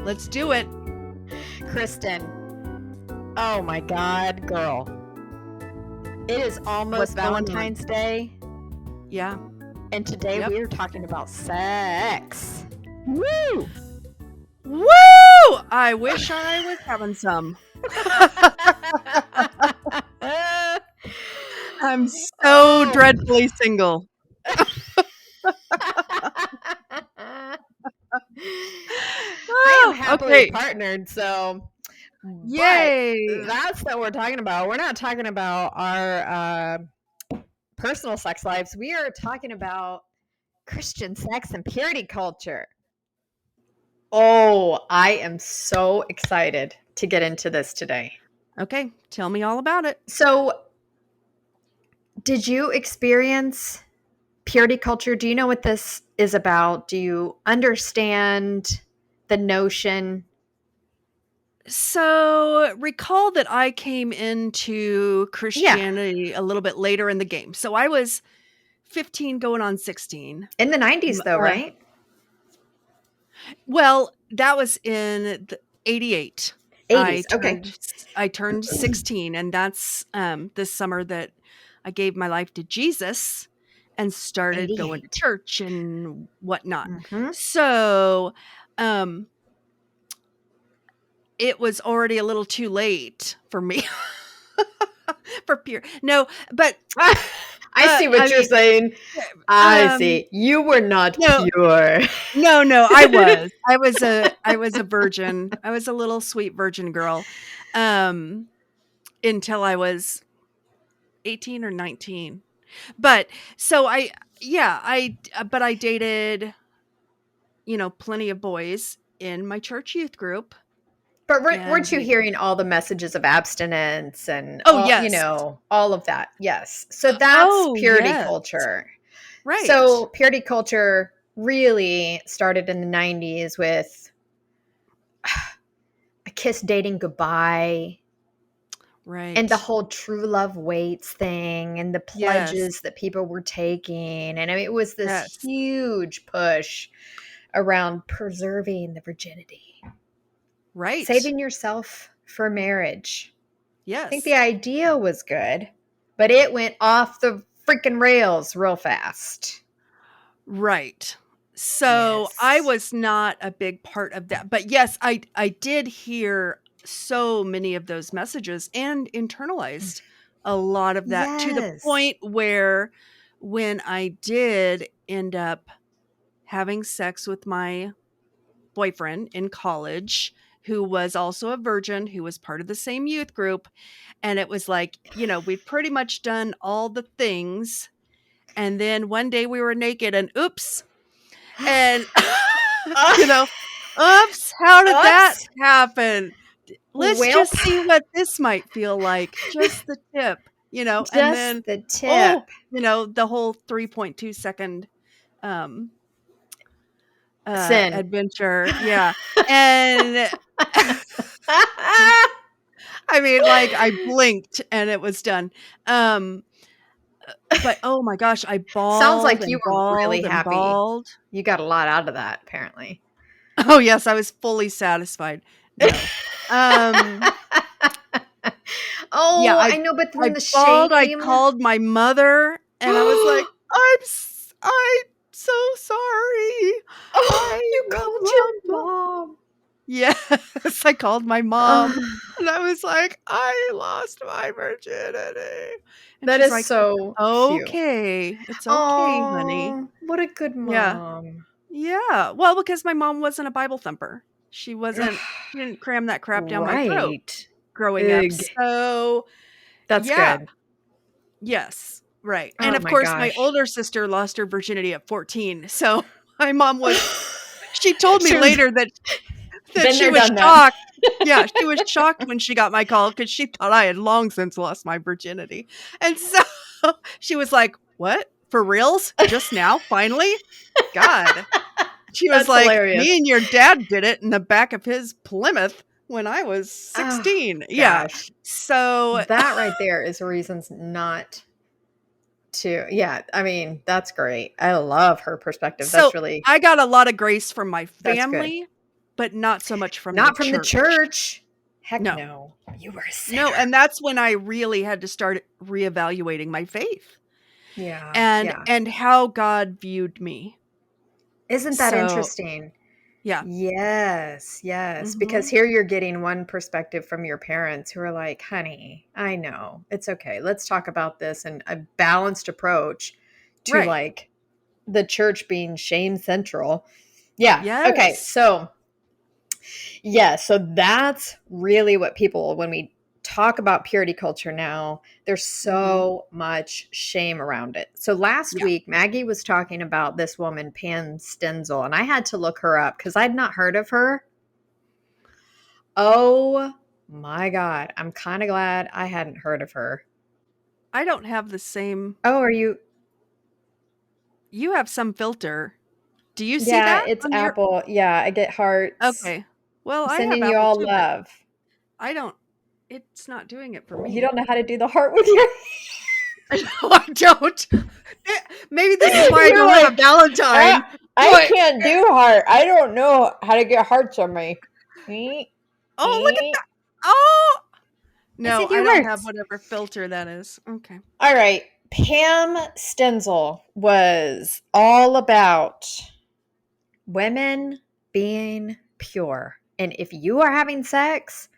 Let's do it. Kristen. Oh my God, girl. It is almost What's going on? Valentine's Day, Yeah. and today Yep. we are talking about sex. Woo! Woo! I wish I was having some. I'm so Oh. dreadfully single. I am happily partnered, so Yay! But that's what we're talking about. We're not talking about our personal sex lives. We are talking about Christian sex and purity culture. Oh, I am so excited to get into this today. Okay, tell me all about it. So, did you experience purity culture? Do you know what this is about? Do you understand the notion? So, recall that I came into Christianity a little bit later in the game. So, I was 15 going on 16. In the 90s, though, right? Well, that was in the 88. 80s, I turned 16, and that's this summer that I gave my life to Jesus and started going to 88. church and whatnot. Mhm. So it was already a little too late for me for pure. No, but I see what you're saying. I see. You were not pure. No, I was. I was a virgin. I was a little sweet virgin girl. Until I was 18 or 19. But so I dated, plenty of boys in my church youth group. But weren't you hearing all the messages of abstinence and all, yes. all of that? Yes. So that's purity culture. Right. So purity culture really started in the 90s with a kiss dating goodbye. Right. And the whole true love waits thing and the pledges that people were taking. And I mean, it was this huge push around preserving the virginity. Right. Saving yourself for marriage. Yes. I think the idea was good, but it went off the freaking rails real fast. Right. So I was not a big part of that. But yes, I did hear so many of those messages and internalized a lot of that to the point where when I did end up having sex with my boyfriend in college, who was also a virgin, who was part of the same youth group, and it was like, we'd pretty much done all the things, and then one day we were naked and oops, and oops, how did that happen? Let's just see what this might feel like. Just the tip, just and then the tip. The whole 3.2 second sin adventure. Yeah. And I mean, like, I blinked and it was done. But oh my gosh, I bawled. Sounds like you were really happy. Bawled. You got a lot out of that, apparently. Oh yes, I was fully satisfied. No. Oh, yeah, I know, but then the shame. I called my mother and I was like, I'm so sorry. Oh, you called your mom. Yes, I called my mom and I was like, I lost my virginity. And that is like, so okay. Cute. It's okay, honey. What a good mom. Yeah. Well, because my mom wasn't a Bible thumper. She didn't cram that crap down my throat growing up. So that's good. Yes. Right. And of course, my older sister lost her virginity at 14. So my mom she told me later that she was shocked. Yeah, she was shocked when she got my call because she thought I had long since lost my virginity. And so she was like, what? For reals? Just now? Finally? God. She was like, hilarious. Me and your dad did it in the back of his Plymouth when I was 16. Yeah. So that right there is reasons not to. Yeah. I mean, that's great. I love her perspective. So that's really. I got a lot of grace from my family But not so much from the Not from the church. church. Heck No. no. You were a sinner. No, and that's when I really had to start reevaluating my faith. Yeah. And how God viewed me. Isn't that interesting? Yeah. Yes. Because here you're getting one perspective from your parents who are like, honey, I know. It's okay. Let's talk about this, and a balanced approach to like the church being shame central. Yeah. Yes. Okay. So that's really what people, when we talk about purity culture now, there's so much shame around it. So last week, Maggie was talking about this woman, Pam Stenzel, and I had to look her up because I'd not heard of her. Oh my God. I'm kind of glad I hadn't heard of her. I don't have the same. Oh, are you? You have some filter. Do you see Yeah, that? it's Apple. Yeah, I get hearts. Okay. Well, I'm I have sending you Apple all too, love. I don't. It's not doing it for me. You don't know how to do the heart with your. No, I don't. Maybe this is why I don't have a Valentine. I can't do heart. I don't know how to get hearts on me. Oh, look at that. Oh. No, I don't hearts. have whatever filter that is. Okay. All right. Pam Stenzel was all about women being pure. And if you are having sex,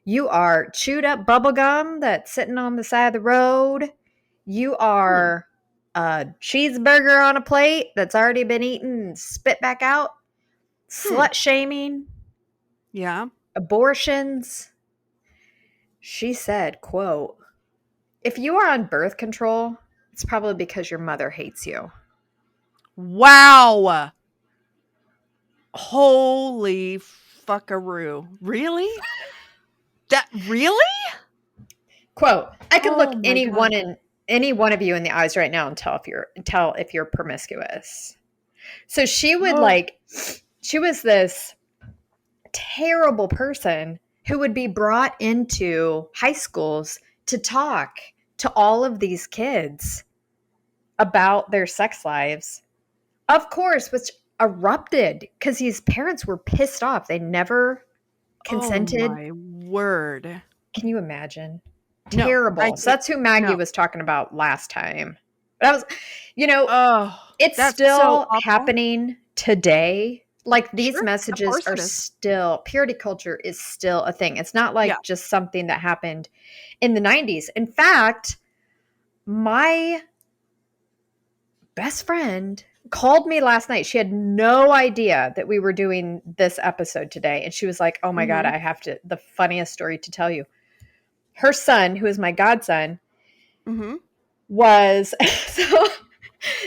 you are chewed up bubble gum that's sitting on the side of the road. You are a cheeseburger on a plate that's already been eaten and spit back out. Slut shaming. Yeah. Abortions. She said, quote, if you are on birth control, it's probably because your mother hates you. Wow. Holy fuckaroo. Really? That really? Quote, I could look any one of you in the eyes right now and tell if you're promiscuous. So she would she was this terrible person who would be brought into high schools to talk to all of these kids about their sex lives. Of course, which erupted because these parents were pissed off. They never consented. Oh my word. Can you imagine? No, Terrible. So that's who Maggie was talking about last time. That was, it's still happening today. Like these messages are still, purity culture is still a thing. It's not like just something that happened in the 90s. In fact, my best friend called me last night. She had no idea that we were doing this episode today. And she was like, oh my God, I have to, the funniest story to tell you. Her son, who is my godson, was, so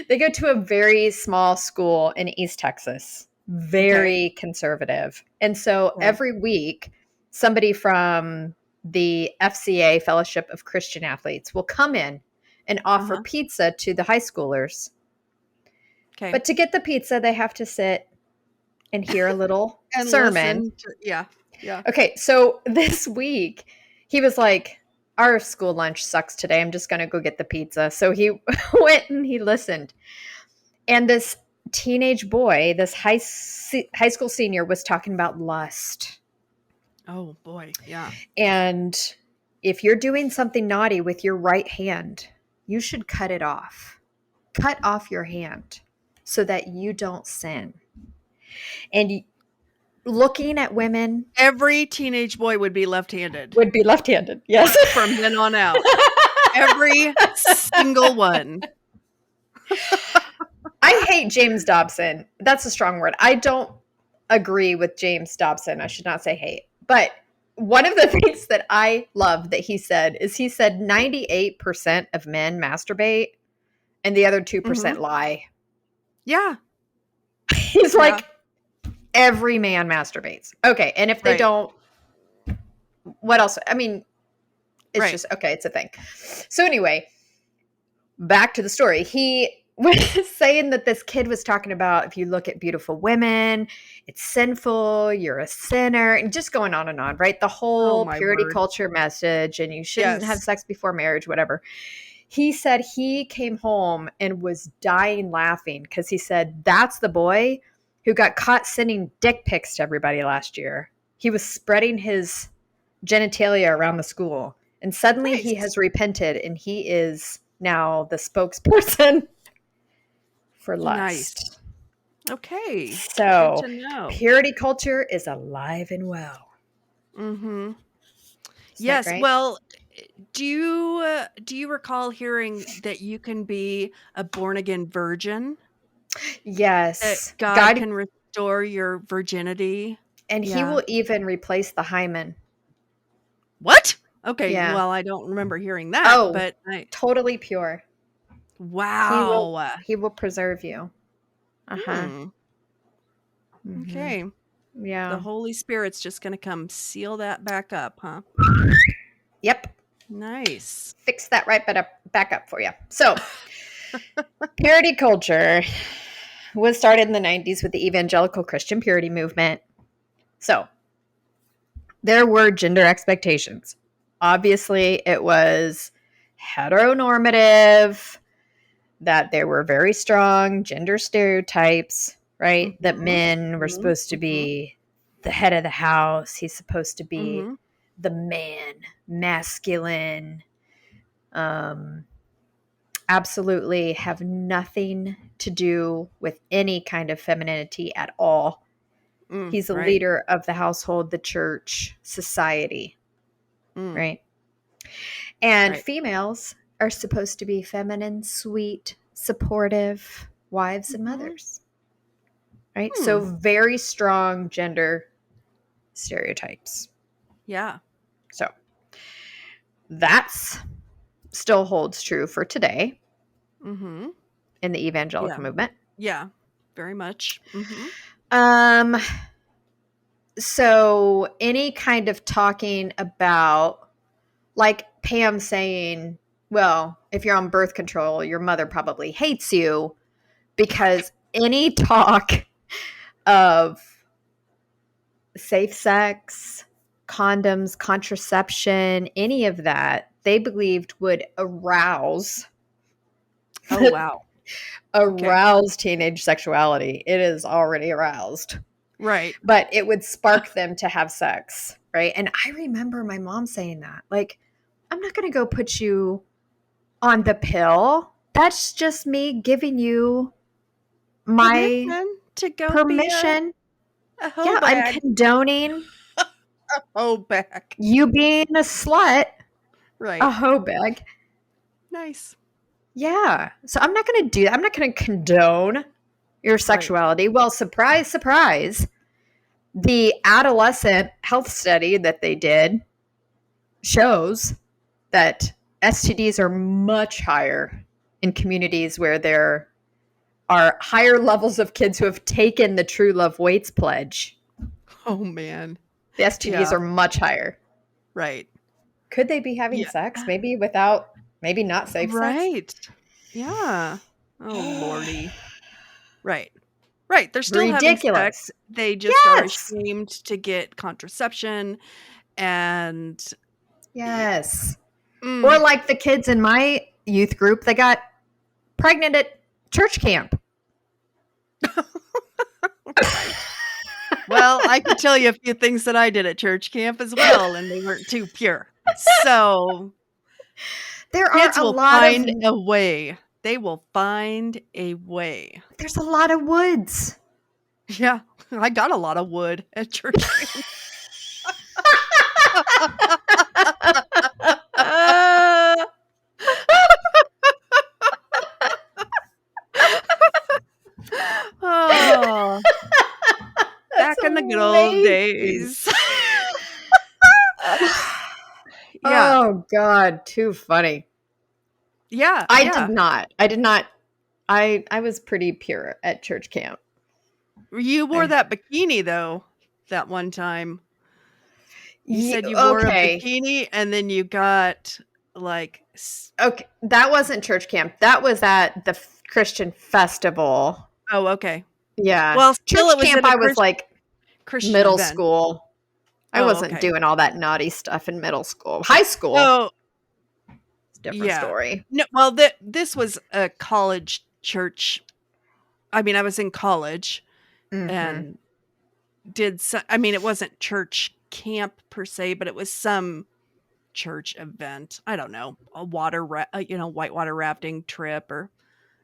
they go to a very small school in East Texas, very conservative. And so every week, somebody from the FCA, Fellowship of Christian Athletes, will come in and offer pizza to the high schoolers. Okay. But to get the pizza, they have to sit and hear a little sermon. Yeah. Okay, so this week, he was like, our school lunch sucks today. I'm just going to go get the pizza. So he went and he listened. And this teenage boy, this high school senior, was talking about lust. Oh, boy. Yeah. And if you're doing something naughty with your right hand, you should cut it off. Cut off your hand so that you don't sin. And looking at women. Every teenage boy would be left-handed. Yes. From then on out. Every single one. I hate James Dobson. That's a strong word. I don't agree with James Dobson. I should not say hate. But one of the things that I love that he said is 98% of men masturbate and the other 2% lie. Yeah. He's like, every man masturbates. Okay. And if they don't, what else? I mean, it's just, okay, it's a thing. So anyway, back to the story. He was saying that this kid was talking about, if you look at beautiful women, it's sinful, you're a sinner, and just going on and on, right? The whole purity culture message, and you shouldn't have sex before marriage, whatever. He said he came home and was dying laughing because he said, that's the boy who got caught sending dick pics to everybody last year. He was spreading his genitalia around the school. And suddenly he has repented, and he is now the spokesperson for lust. Nice. Okay. So, good to know. purity culture is alive and well. Mm-hmm. Yes. Well, do you recall hearing that you can be a born again virgin? Yes. That God can restore your virginity. And he will even replace the hymen. What? Okay. Yeah. Well, I don't remember hearing that, but totally pure. Wow. He will preserve you. Uh-huh. Mm-hmm. Okay. Yeah. The Holy Spirit's just going to come seal that back up, huh? Yep. Nice. Fix that right back up for you. So, purity culture was started in the 90s with the evangelical Christian purity movement. So, there were gender expectations. Obviously, it was heteronormative, that there were very strong gender stereotypes, right? Mm-hmm. That men were supposed to be the head of the house. He's supposed to be the man, masculine, absolutely have nothing to do with any kind of femininity at all. He's a leader of the household, the church, society, right? And females are supposed to be feminine, sweet, supportive wives and mothers, right? So very strong gender stereotypes. Yeah. So that's still holds true for today in the evangelical movement. Yeah, very much. So any kind of talking about, like Pam saying, well, if you're on birth control, your mother probably hates you, because any talk of safe sex, condoms, contraception, any of that, they believed would arouse. Oh, wow. Arouse teenage sexuality. It is already aroused. Right. But it would spark them to have sex, right? And I remember my mom saying that. Like, I'm not going to go put you on the pill. That's just me giving you my permission. Yeah, I'm condoning a hoe bag. You being a slut. Right. A hoe bag. Nice. Yeah. So I'm not going to do that. I'm not going to condone your sexuality. Well, surprise, surprise. The adolescent health study that they did shows that STDs are much higher in communities where there are higher levels of kids who have taken the True Love Waits pledge. Oh, man. The STDs are much higher. Right. Could they be having sex? Maybe not safe sex? Right. Yeah. Oh, Lordy. Right. Right. They're still having sex. They just are ashamed to get contraception. And yes. Or like the kids in my youth group, they got pregnant at church camp. Well, I can tell you a few things that I did at church camp as well, and they weren't too pure. So there are kids will find a way. They will find a way. There's a lot of woods. Yeah, I got a lot of wood at church camp. Oh, back in the good old days. Yeah. Oh God, too funny. Yeah. I did not. I was pretty pure at church camp. You wore that bikini though, that one time. You said you wore a bikini and then you got like... Okay, that wasn't church camp. That was at the Christian festival. Oh, okay. Yeah. Well, church camp I was like Christian middle school. I wasn't doing all that naughty stuff in middle school. High school. Oh, it's a different story. No, well, this was a college church. I mean, I was in college, and did I mean, it wasn't church camp per se, but it was some church event. I don't know, a whitewater rafting trip or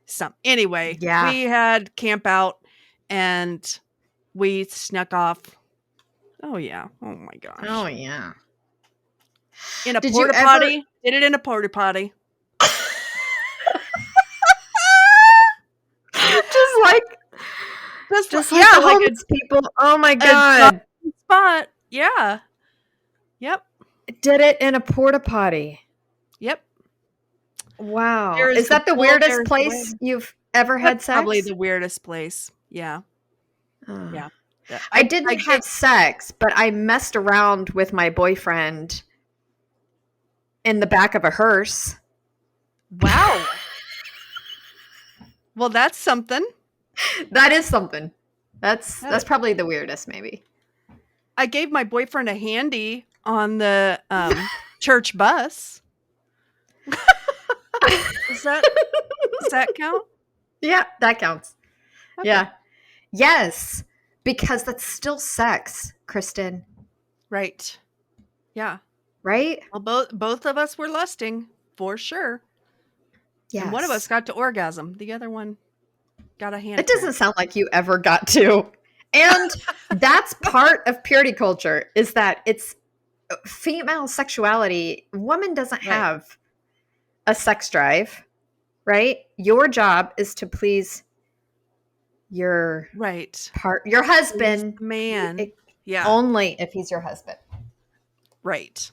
some. Anyway, Yeah. we had camp out and we snuck off. Oh yeah. Oh my gosh. Oh yeah. In a porta potty. Did it in a porta potty. just like the homeless people. Oh my God. Spot. Yeah. Yep. Did it in a porta potty. Yep. Wow. Is that the weirdest place you've ever had sex? Probably the weirdest place. Yeah. Yeah. I didn't have sex, but I messed around with my boyfriend in the back of a hearse. Wow. Well, that's something. That is something. That's probably the weirdest, maybe. I gave my boyfriend a handy on the church bus. Does that count? Yeah, that counts. Okay. Yeah. Yes, because that's still sex, Kristen. Right. Yeah. Right? Well, both of us were lusting, for sure. Yes. And one of us got to orgasm. The other one got a hand. It doesn't sound like you ever got to. And that's part of purity culture, is that it's female sexuality. Woman doesn't have a sex drive, right? Your job is to please your your husband, man. Yeah. Only if he's your husband. Right.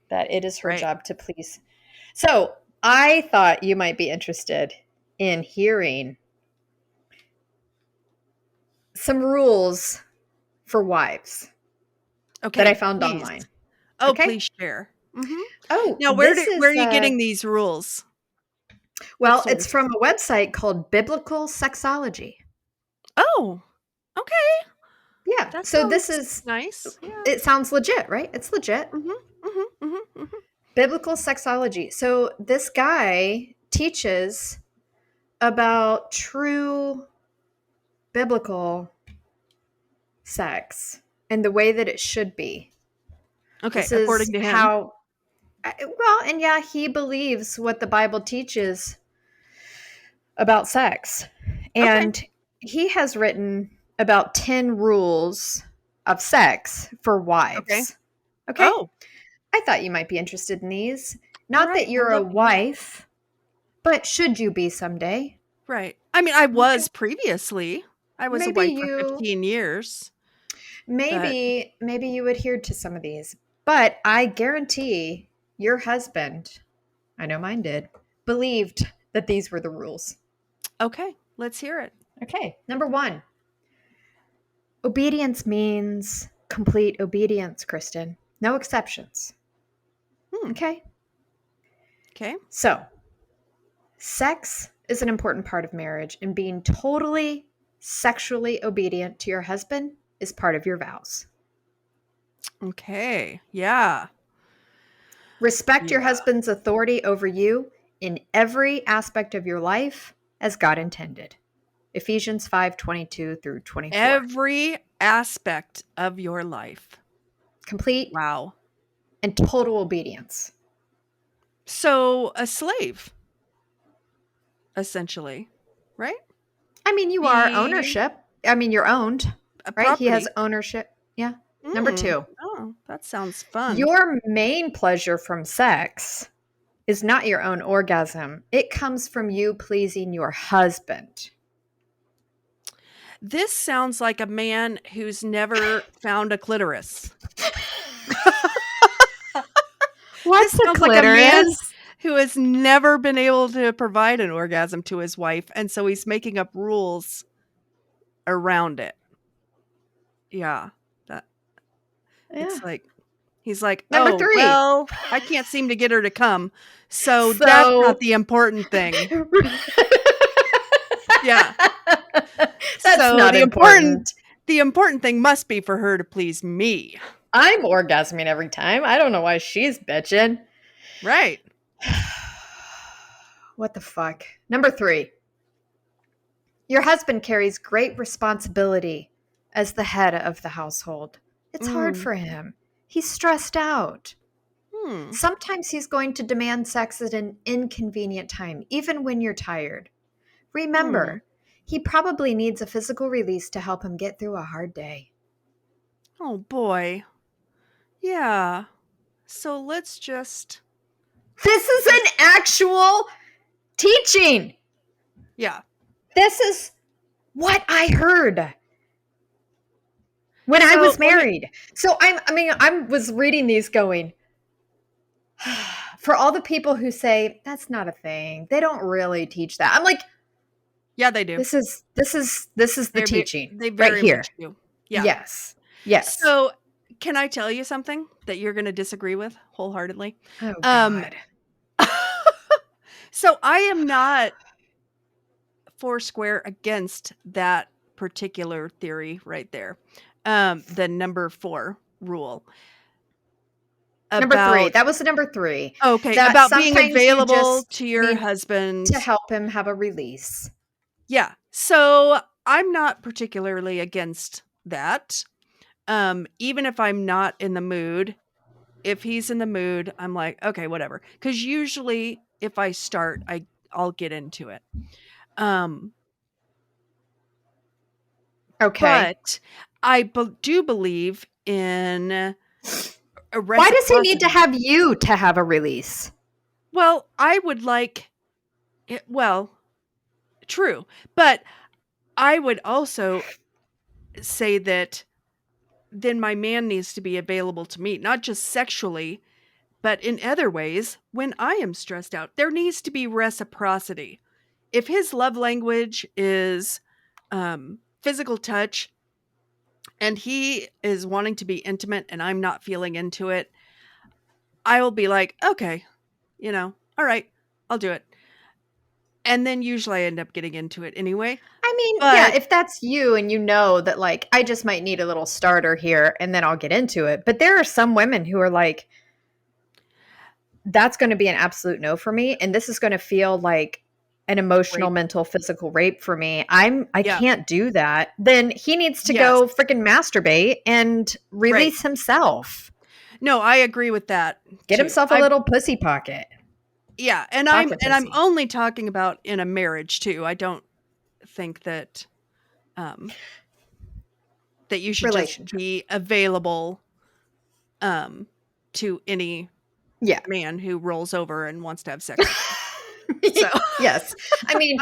That it is her job to please. So I thought you might be interested in hearing some rules for wives that I found online. Oh, please share. Mm-hmm. Oh, now where are you getting these rules? Well, it's from a website called Biblical Sexology. Oh, okay. Yeah. So this is nice. Yeah. It sounds legit, right? It's legit. Biblical Sexology. So this guy teaches about true biblical sex and the way that it should be. Okay, according to him. He believes what the Bible teaches about sex. And he has written about 10 rules of sex for wives. Okay. Oh. I thought you might be interested in these. Not that you're a wife, but should you be someday? Right. I mean, I was previously. I was a wife for 15 years. Maybe you adhered to some of these. But I guarantee your husband, I know mine did, believed that these were the rules. Okay, let's hear it. Okay, number 1. Obedience means complete obedience, Kristen. No exceptions. Okay. Okay. So, sex is an important part of marriage, and being totally sexually obedient to your husband is part of your vows. Okay. Yeah. Respect your husband's authority over you in every aspect of your life as God intended. Ephesians 5:22 through 24. Every aspect of your life. Complete. Wow. And total obedience. So a slave, essentially, right? I mean, you are ownership. I mean, you're owned, right? He has ownership. Yeah. Number 2. Oh, that sounds fun. Your main pleasure from sex is not your own orgasm. It comes from you pleasing your husband. This sounds like a man who's never found a clitoris. What's a clitoris? Like a man who has never been able to provide an orgasm to his wife, and so he's making up rules around it. Yeah. It's like he's like, number 3. Well, I can't seem to get her to come, so that's not the important thing. Yeah. That's not important. The important thing must be for her to please me. I'm orgasming every time. I don't know why she's bitching. Right. What the fuck? Number 3. Your husband carries great responsibility as the head of the household. It's hard Mm. for him. He's stressed out. Hmm. Sometimes he's going to demand sex at an inconvenient time, even when you're tired. Hmm. Remember, he probably needs a physical release to help him get through a hard day. Oh boy. Yeah. So let's just. This is an actual teaching. Yeah. This is what I heard when I was married. So I was reading these going, for all the people who say that's not a thing, they don't really teach that. I'm like, yeah, they do. This is the teaching They right very here. much do. Yeah. Yes. Yes. So, can I tell you something that you're going to disagree with wholeheartedly? Oh Um, God. so I am not foursquare against that particular theory right there. The number 4 rule. Number 3. About That was the number 3. okay, That about being sometimes you available just to your need husband. to help him have a release. Yeah. So I'm not particularly against that. Even if I'm not in the mood, if he's in the mood, I'm like, okay, whatever. Because usually if I start, I'll get into it. Okay. But I do believe in a Why does he need to reciprocity. have you to have a release? Well, I would like it. Well, true. But I would also say that then my man needs to be available to me, not just sexually, but in other ways when I am stressed out. There needs to be reciprocity. If his love language is physical touch and he is wanting to be intimate and I'm not feeling into it, I will be like, okay, all right, I'll do it. And then usually I end up getting into it anyway. I mean, yeah, But if that's you and you know that like I just might need a little starter here and then I'll get into it. But there are some women who are like, that's going to be an absolute no for me, and this is going to feel like an emotional, rape. mental, physical rape for me. I Yeah. can't do that. Then he needs to Yes. go freaking masturbate and release himself. No, I agree with that Get too. himself a little pussy pocket. Yeah, and Pocket I'm pussy. only talking about in a marriage too. I don't think that that you should just Relationship. be available to any Yeah. man who rolls over and wants to have sex with you. So Yes. I mean,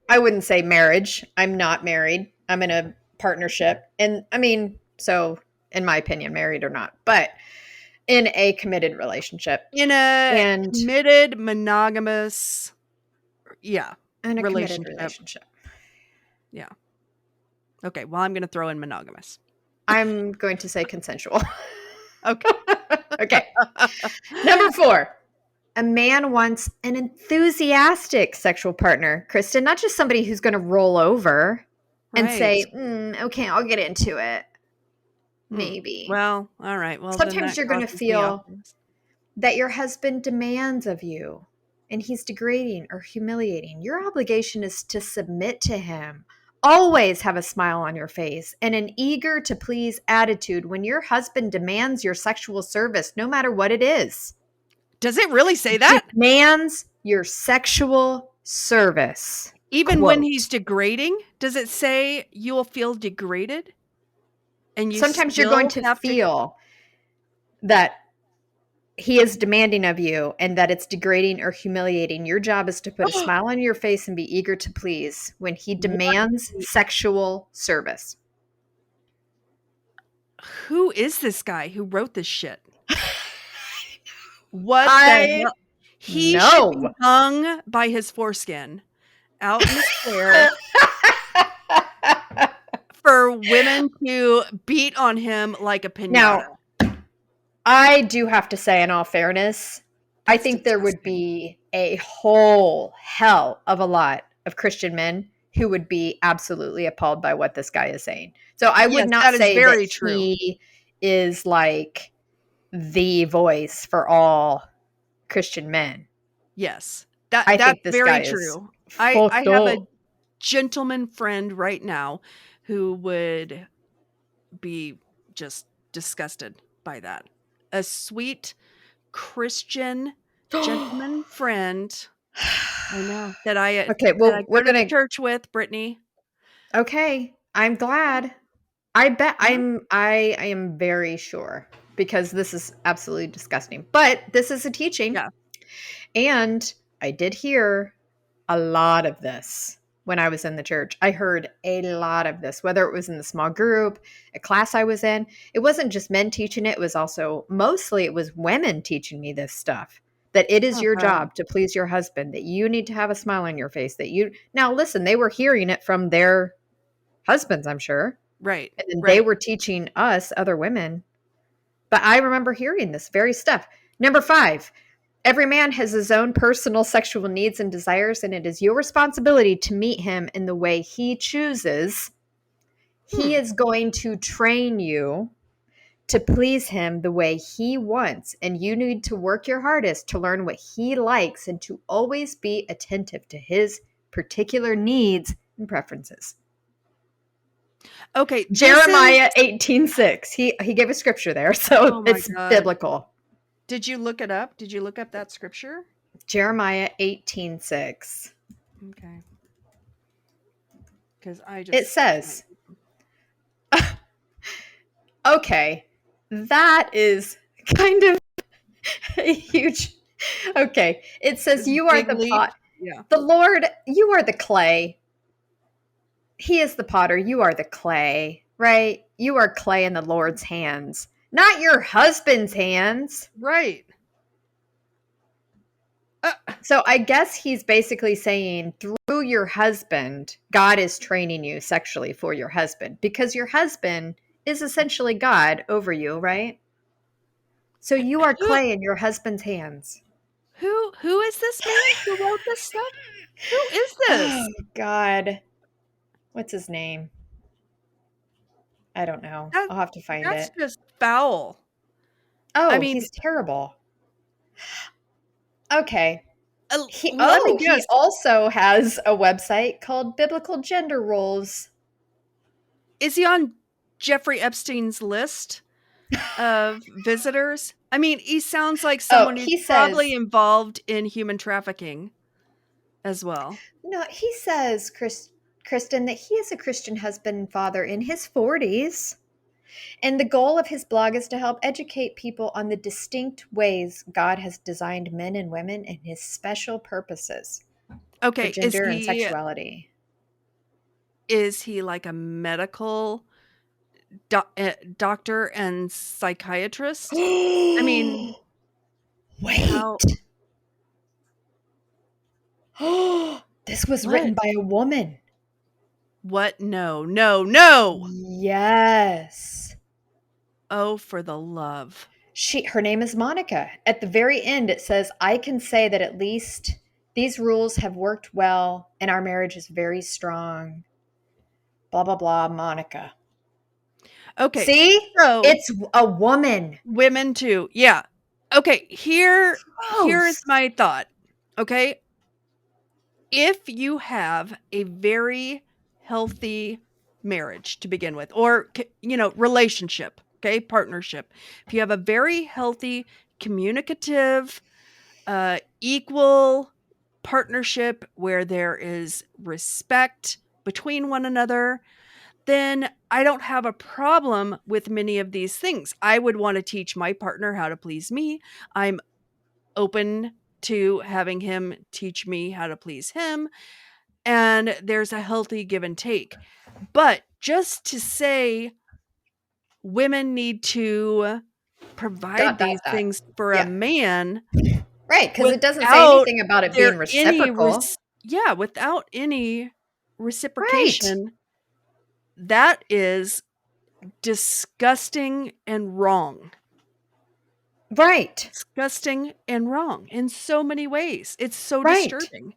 I wouldn't say marriage. I'm not married. I'm in a partnership. And I mean, so in my opinion, married or not, but in a committed relationship. in a And committed monogamous in a committed relationship. relationship. Yeah. Okay, well I'm going to throw in monogamous. I'm going to say consensual. Okay. Okay. Number 4. A man wants an enthusiastic sexual partner, Kristen, not just somebody who's going to roll over and say, okay, I'll get into it. Maybe. Well, all right. Well, then Sometimes that you're going to crosses me off. feel that your husband demands of you and he's degrading or humiliating. Your obligation is to submit to him. Always have a smile on your face and an eager to please attitude when your husband demands your sexual service, no matter what it is. Does it really say that? Demands your sexual service. Even Quote. when he's degrading? Does it say you'll feel degraded? And you sometimes you're going to feel that he is demanding of you and that it's degrading or humiliating. Your job is to put a smile on your face and be eager to please when he demands sexual service. Who is this guy who wrote this shit? What the hell? He should be hung by his foreskin out in the square for women to beat on him like a piñata. Now, I do have to say, in all fairness, I think there would be a whole hell of a lot of Christian men who would be absolutely appalled by what this guy is saying. So I would not say that he is like the voice for all Christian men. Yes, I that's think this very guy true. Is I have a gentleman friend right now who would be just disgusted by that. A sweet Christian gentleman friend, I know, Okay, that I well, go we're to gonna. church with, Brittany. Okay, I'm glad. I bet Yeah, I am very sure because this is absolutely disgusting. But this is a teaching, yeah. and I did hear a lot of this when I was in the church. I heard a lot of this, whether it was in the small group, a class I was in. It wasn't just men teaching it, it was also mostly it was women teaching me this stuff. That it is Oh, your God. job to please your husband, that you need to have a smile on your face, that you now listen, they were hearing it from their husbands, I'm sure. Right, And then they right. were teaching us, other women. But I remember hearing this very stuff. Number 5, every man has his own personal sexual needs and desires, and it is your responsibility to meet him in the way he chooses. He Hmm. is going to train you to please him the way he wants, and you need to work your hardest to learn what he likes and to always be attentive to his particular needs and preferences. Okay, this is Jeremiah 18:6. He gave a scripture there, so oh my it's god. biblical. Did you look it up? Did you look up that scripture? Jeremiah 18:6. Okay, because I It just can't. says, okay, that is kind of a huge. Okay, it says, This you are big the leap. pot. Yeah. The Lord, you are the clay. He is the potter. You are the clay, right? You are clay in the Lord's hands, not your husband's hands. Right. Uh, So I guess he's basically saying through your husband, God is training you sexually for your husband because your husband is essentially God over you, right? So you are who clay in your husband's hands. who is this man who wrote this stuff? Who is Oh, this? God. What's his name? I don't know. That I'll have to find that's it. just foul. I Oh, mean, he's terrible. Okay. let me He guess. also has a website called Biblical Gender Roles. Is he on Jeffrey Epstein's list of visitors? I mean, he sounds like Oh, someone who's he probably says, involved in human trafficking as well. no, he says, Kristen, that he is a Christian husband and father in his 40s. And the goal of his blog is to help educate people on the distinct ways God has designed men and women and his special purposes for Okay, gender and sexuality. is he like a medical doctor and psychiatrist? I mean, how Wait. This was written what? by a woman. What? No, no, no. Yes. Oh, for the love. Her name is Monica. At the very end it says, I can say that at least these rules have worked well and our marriage is very strong. Blah blah blah, Monica. Okay, See? so It's a woman. women too. Yeah. Okay, here is Gross. my thought. Okay? If you have a very healthy marriage to begin with or relationship, okay, partnership. If you have a very healthy communicative equal partnership where there is respect between one another, then I don't have a problem with many of these things. I would want to teach my partner how to please me. I'm open to having him teach me how to please him. And there's a healthy give and take. But just to say women need to provide Dot dot these dot. things for a Yeah. man Right, because it doesn't say without anything about it there being any reciprocal. without any Right. reciprocation, that is disgusting and wrong. Right. Disgusting and wrong in so many ways. It's so Right. disturbing.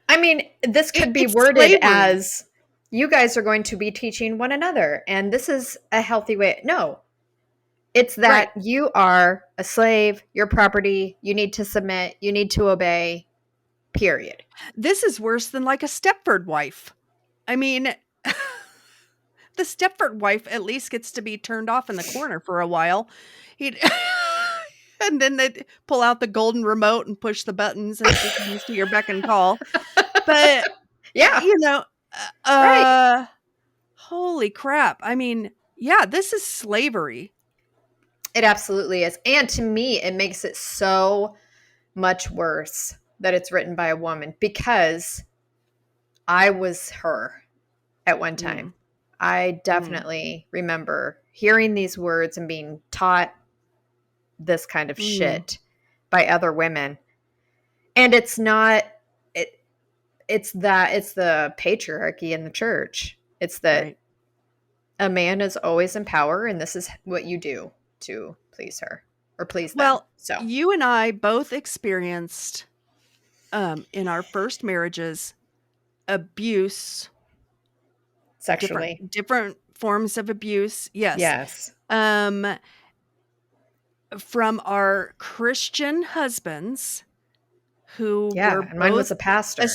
I mean, this could be It's worded slavery. as you guys are going to be teaching one another, and this is a healthy way. No, it's Right. that you are a slave, your property, you need to submit, you need to obey, period. This is worse than like a Stepford wife. I mean, the Stepford wife at least gets to be turned off in the corner for a while. He'd and then they'd pull out the golden remote and push the buttons and she comes to your beck and call. But, Yeah. you know, Right. holy crap. I mean, yeah, this is slavery. It absolutely is. And to me, it makes it so much worse that it's written by a woman, because I was her at one time. Mm, I mm, definitely remember hearing these words and being taught this kind of mm, shit by other women. And it's not it it's the patriarchy in the church. It's that right. a man is always in power and this is what you do to please her or please them. Well, So, you and I both experienced in our first marriages abuse, sexually. different forms of abuse. Yes. Yes. Um from our Christian husbands who were Yeah, and mine was both a pastor.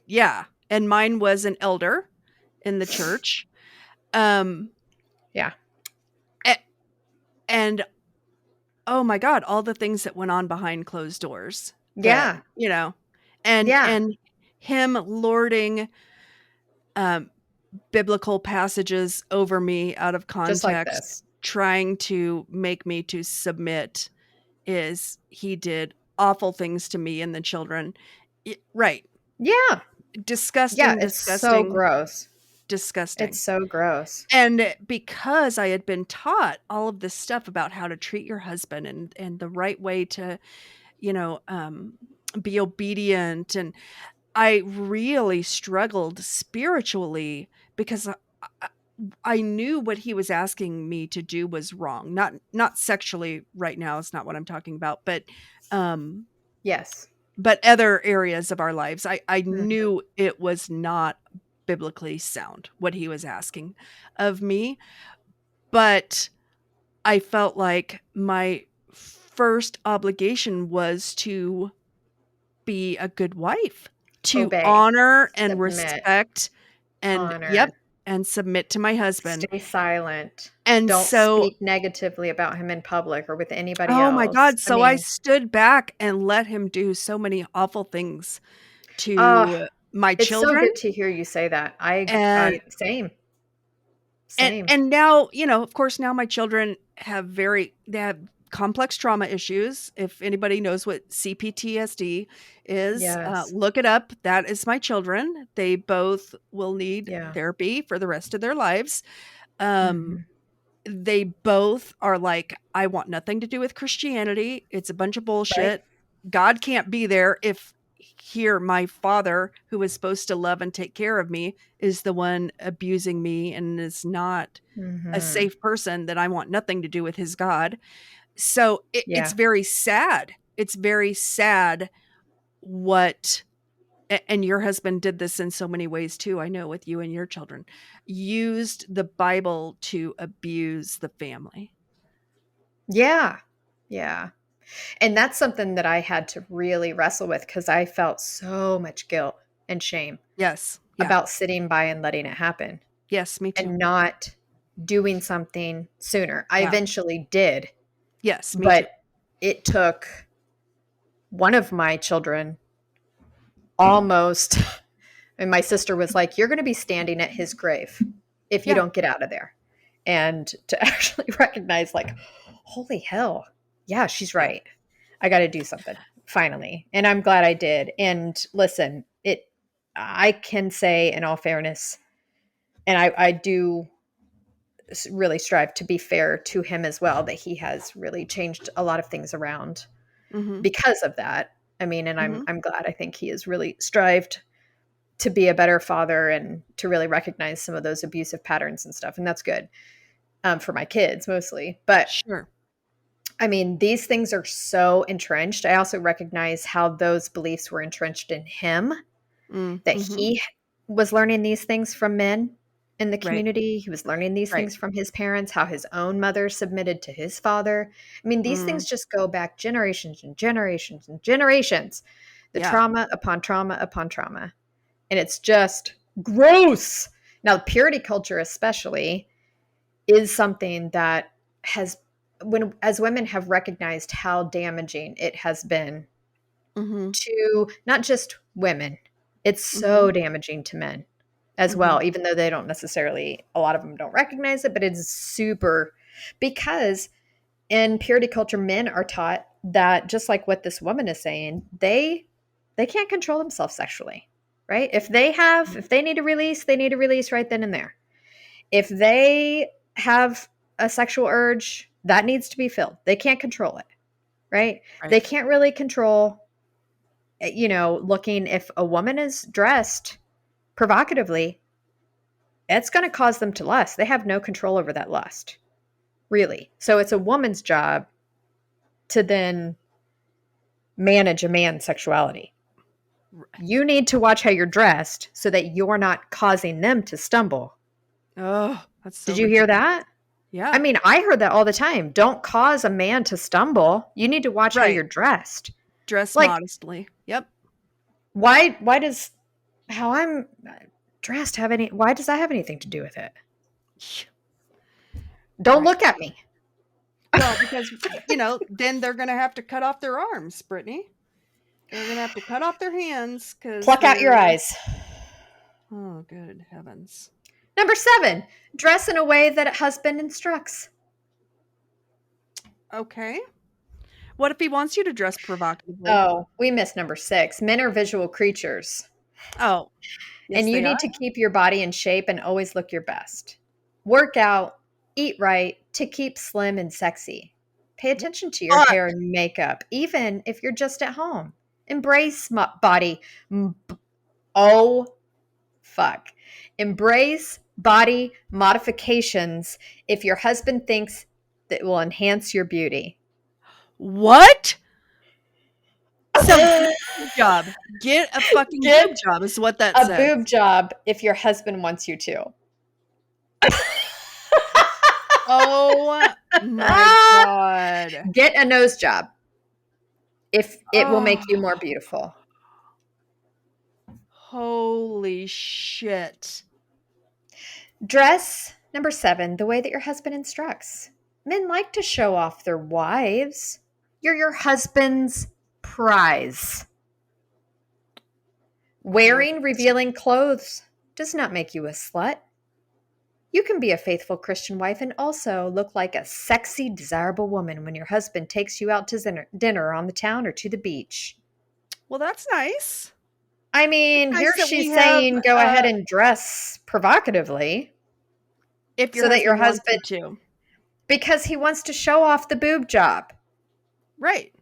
yeah, and mine was an elder in the church. Um Yeah. a- and oh my god, all the things that went on behind closed doors that, Yeah. Yeah. and him lording um biblical passages over me out of Just like context, this. trying to make me to submit. Is he did awful things to me and the children. Right. Yeah. Yeah, Disgusting, it's so disgusting, gross. It's disgusting. so gross. And because I had been taught all of this stuff about how to treat your husband and the right way to, you know, be obedient, and I really struggled spiritually because I I knew what he was asking me to do was wrong. Not sexually right now, it's not what I'm talking about, um, Yes. but other areas of our lives. I Mhm. knew it was not biblically sound what he was asking of me, but I felt like my first obligation was to be a good wife, to Obey, honor and submit, respect and yep, honor, and submit to my husband. stay silent. And Don't so speak negatively about him in public or with anybody oh my else. god, I so I mean, stood back and let him do so many awful things uh, to my it's so children, good to hear you say that. I and same. Same. and now, of course, now my children they have complex trauma issues. If anybody knows what CPTSD is, Yes. look it up. That is my children. They both will need Yeah. therapy for the rest of their lives. Um, Mhm. they both are like, "I want nothing to do with Christianity. It's a bunch of Right? bullshit. God can't be there if here my father, who is supposed to love and take care of me, is the one abusing me and is not a Mhm. safe person, that I want nothing to do with his God." So it's Yeah. very sad. It's very sad what and your husband did this in so many ways too, I know, with you and your children, used the Bible to abuse the family. Yeah. Yeah. And that's something that I had to really wrestle with because I felt so much guilt and shame Yes. Yeah. about sitting by and letting it happen Yes, me too. and not doing something sooner. I Yeah. eventually did, Yes, me too. but it took one of my children almost, and my sister was like, "You're going to be standing at his grave if you Yeah. don't get out of there." And to actually recognize, like, holy hell, yeah, she's Yeah. right. I got to do something finally. And I'm glad I did. And listen, I can say in all fairness, and I do really strive to be fair to him as well, that he has really changed a lot of things around Mhm. because of that. I mean, and I'm Mhm. I'm glad. I think he has really strived to be a better father and to really recognize some of those abusive patterns and stuff. And that's good, for my kids mostly. But Sure. I mean, these things are so entrenched. I also recognize how those beliefs were entrenched in him, that Mhm. he was learning these things from men in the Right. community. He was learning these Right. things from his parents, how his own mother submitted to his father. I mean, these Mm. things just go back generations and generations and generations. The Yeah. trauma upon trauma upon trauma. And it's just gross Now, purity culture especially is something that has, when as women have recognized how damaging it has been Mhm. to not just women, it's Mhm. so damaging to men as Mhm. well, even though they don't necessarily, a lot of them don't recognize it, but it's super, because in purity culture, men are taught that, just like what this woman is saying, they can't control themselves sexually, right? If they need a release, they need a release right then and there. If they have a sexual urge, that needs to be filled. They can't control it, right? They Right. can't really control, looking, if a woman is dressed provocatively, it's going to cause them to lust. They have no control over that lust, really. So it's a woman's job to then manage a man's sexuality. Right. You need to watch how you're dressed so that you're not causing them to stumble. Oh, that's so Did you hear ridiculous. that? I Yeah. mean, I heard that all the time. Don't cause a man to stumble. You need to watch how Right. you're dressed. Dress Like, modestly. Yep. why does how I'm dressed have any why does that have anything to do with it? Don't Right. look at me. Well, because, then they're gonna have to cut off their arms, Brittany. They're gonna have to cut off their hands because Pluck out your they're eyes. oh, good heavens. Number 7, dress in a way that a husband instructs. Okay. What if he wants you to dress provocatively? Oh, we missed number 6. Men are visual creatures, Oh, yes, and you they need are. to keep your body in shape and always look your best. Work out, eat right to keep slim and sexy. Pay attention to your Fuck. hair and makeup, even if you're just at home. Embrace body. Oh, fuck. Embrace body modifications if your husband thinks that will enhance your beauty. What? So get a boob job. Get a fucking Get boob job is what that a says. boob job if your husband wants you to. Oh my god. Get a nose job if it will make you Oh, more beautiful. holy shit. Dress, number 7, the way that your husband instructs. Men like to show off their wives. You're your husband's prize. Great. Wearing revealing clothes does not make you a slut. You can be a faithful Christian wife and also look like a sexy, desirable woman when your husband takes you out to dinner on the town or to the beach. Well, that's nice. I It's mean, nice here that we she's have, saying go ahead and dress provocatively if your so that your husband wants you husband, to. because he wants to show off the boob job. Right.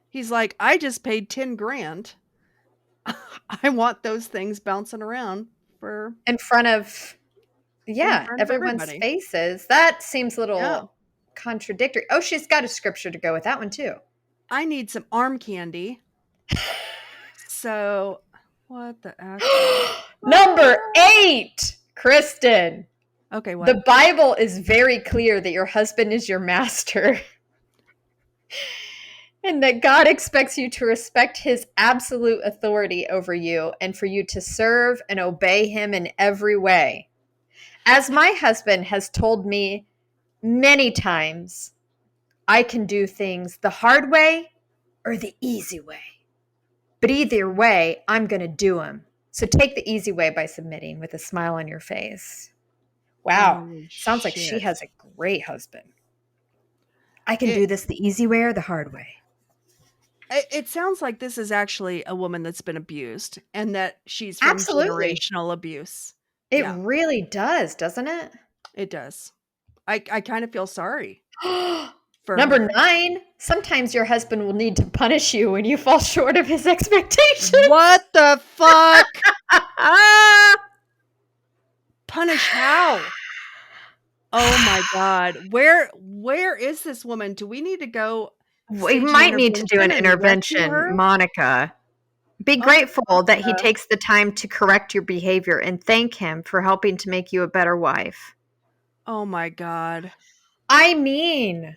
He's like, I just paid 10 grand. I want those things bouncing around for In front of, in yeah, front of everyone's everybody. faces. That seems a Yeah. little contradictory. Oh, she's got a scripture to go with that one too. I need some arm candy. So, what the actual Number 8, Kristen. Okay, what? The Bible is very clear that your husband is your master and that God expects you to respect his absolute authority over you and for you to serve and obey him in every way. As my husband has told me many times, I can do things the hard way or the easy way. But either way, I'm going to do them. So take the easy way by submitting with a smile on your face. Wow. Holy Sounds like she shit. has a great husband. I can It do this the easy way or the hard way. it sounds like this is actually a woman that's been abused and that she's from Absolutely. generational abuse. It Yeah, really does, doesn't it? it does. I kind of feel sorry for Number her. 9, sometimes your husband will need to punish you when you fall short of his expectations. What the fuck? Punish how? Oh my god. Where is this woman? Do we need to go We stage an might need to do intervention an and rescue intervention, her? Monica. Be Oh, grateful that he Monica. takes the time to correct your behavior and thank him for helping to make you a better wife. Oh my god. I mean,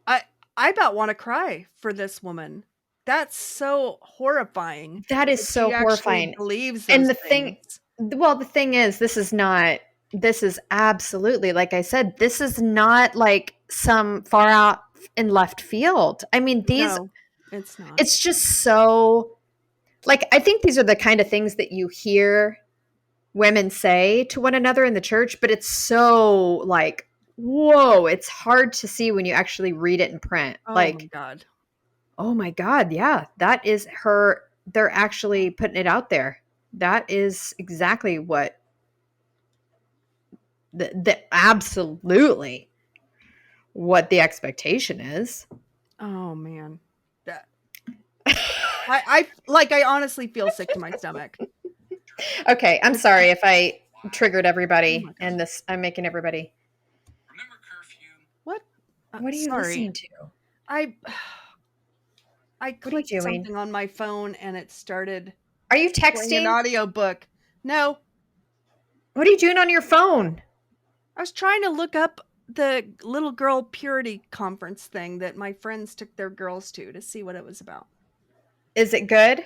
I I about want to cry for this woman. That's so horrifying that is that so she actually horrifying. believes And those the thing things. Well, the thing is, this is absolutely, like I said, this is not like some far out in left field. I mean, No, it's not. it's just so, like, I think these are the kind of things that you hear women say to one another in the church, but it's so like, whoa, it's hard to see when you actually read it in print. Oh my Like, God. oh my God, yeah, that is her. They're actually putting it out there. That is exactly what the absolutely what the expectation is. Oh man. That I honestly feel sick to my stomach. Okay, I'm It's sorry if I triggered oh everybody my God. and this I'm making everybody. What? What are you Sorry. listening to? I I What are you clicked doing? something on my phone and it started Are you playing an texting? audiobook. No, What are you doing on your phone? I was trying to look up the little girl purity conference thing that my friends took their girls to see what it was about. Is it good?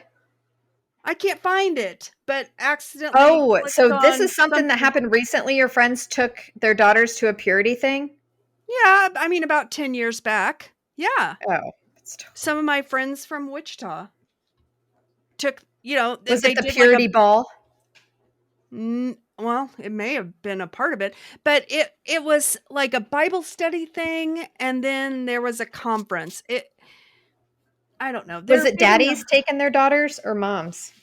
I can't find it, but accidentally Oh, clicked so this on is something that something. happened recently. Your friends took their daughters to a purity thing? Yeah, I mean about 10 years back. Yeah. Oh. Some of my friends from Wichita took, Was it they the did like a purity ball? well, it may have been a part of it, but it was like a Bible study thing and then there was a conference. I don't know. Was They're it getting daddies taking their daughters or moms?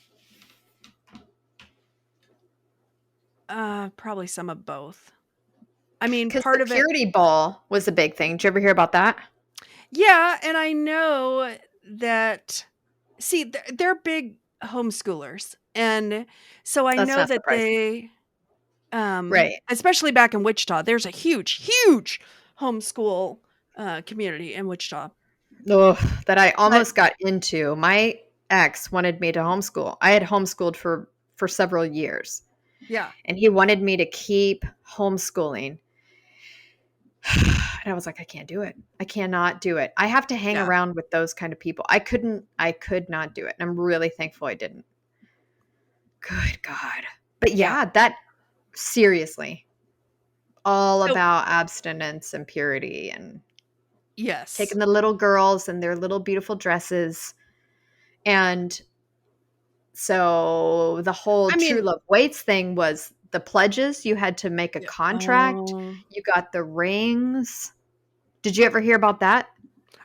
probably some of both. I mean, Because the part of it. purity ball was a big thing. Did you ever hear about that? Yeah, and I know that see, they're big homeschoolers. And so I That's know not that surprising. Right. especially back in Wichita, there's a huge homeschool community in Wichita. Ugh, that I But almost got into. My ex wanted me to homeschool. I had homeschooled for several years, yeah, and he wanted me to keep homeschooling. And I was like, I can't do it. I cannot do it. I have to hang yeah. around with those kind of people. I could not do it. And I'm really thankful I didn't. Good God. But Yeah. yeah, that seriously, all So about abstinence and purity and yes. taking the little girls and their little beautiful dresses. And so the whole I True mean, Love Waits thing was the pledges. You had to make a yeah. contract. Oh, You got the rings. Did you ever hear about that?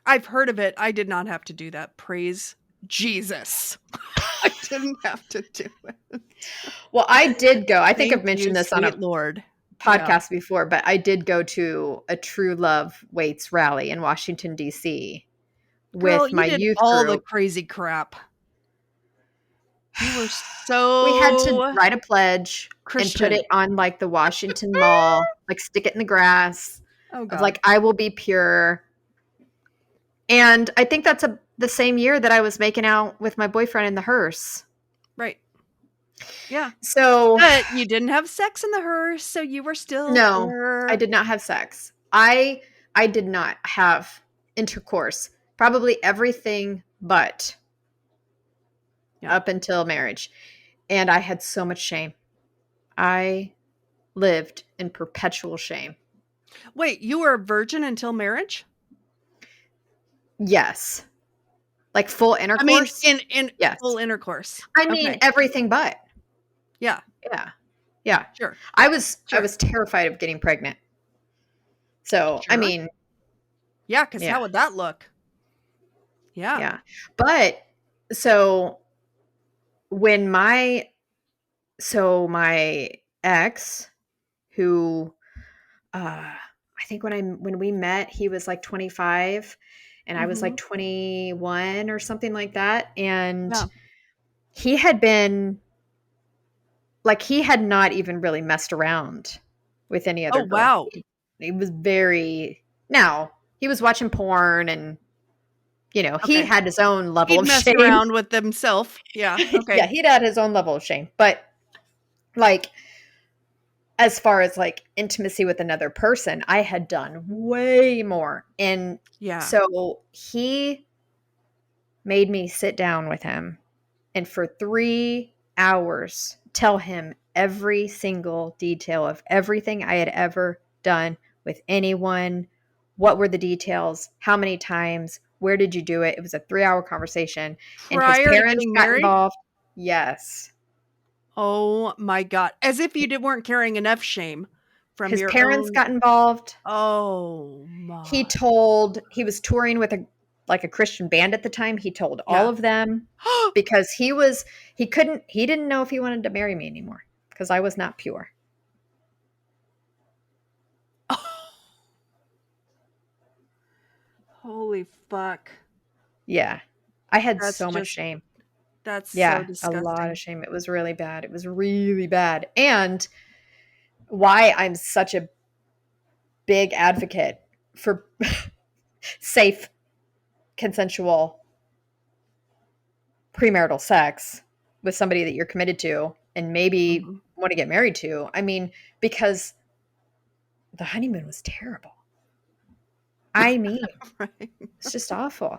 I've heard of it. I did not have to do that. Praise Jesus. I didn't have to do it. Well, I did go. I think I've Thank you, mentioned this on sweet a Lord. Yeah. podcast before, but I did go to a True Love Waits rally in Washington, D.C. Girl, with you my did youth all the group. crazy crap. You were We had to so write a pledge and put Christian. it on like the Washington Mall, like stick it in the grass Oh of God. like, I will be pure. And I think that's the same year that I was making out with my boyfriend in the hearse. Right. Yeah. So, But you didn't have sex in the hearse, so you were still no, I pure. did not have sex. I did not have intercourse. Probably everything but Yeah. up until marriage. And I had so much shame. I lived in perpetual shame. Wait, you were a virgin until marriage? Yes. Like full I mean, intercourse? in full Yes. intercourse. I mean Okay. everything but. Yeah. Yeah. Yeah. Sure. I Sure. was terrified of getting pregnant. So, I Sure. mean, Yeah, because yeah. how would that look? Yeah. Yeah. But so when my ex who I think when we met he was like 25 and I was like Mhm. 21 or something like that, and Yeah. he had been like he had not even really messed around with any Oh, other girl. wow. He was very now he was watching porn and he Okay. had his own level He'd of messed shame. around with himself. Yeah. Yeah, Okay. he'd had his own level of shame. But like as far as like intimacy with another person, I had done way more. And Yeah. so he made me sit down with him and for 3 hours tell him every single detail of everything I had ever done with anyone. What were the details? How many times? Where did you do it? It was a 3-hour conversation, and his Prior to parents getting got married? involved. Yes. Oh my god. As if you weren't carrying enough shame from His your parents own. got involved. Oh He my. was touring with a Christian band at the time. He told all Yeah. of them because he didn't know if he wanted to marry me anymore because I was not pure. Holy fuck. Yeah. I had That's so much just shame. that's so Yeah, a lot disgusting. of shame. It was really bad. It was really bad. And why I'm such a big advocate for safe, consensual premarital sex with somebody that you're committed to and maybe Mhm. want to get married to. I mean, because the honeymoon was terrible. I mean, Right. it's just awful.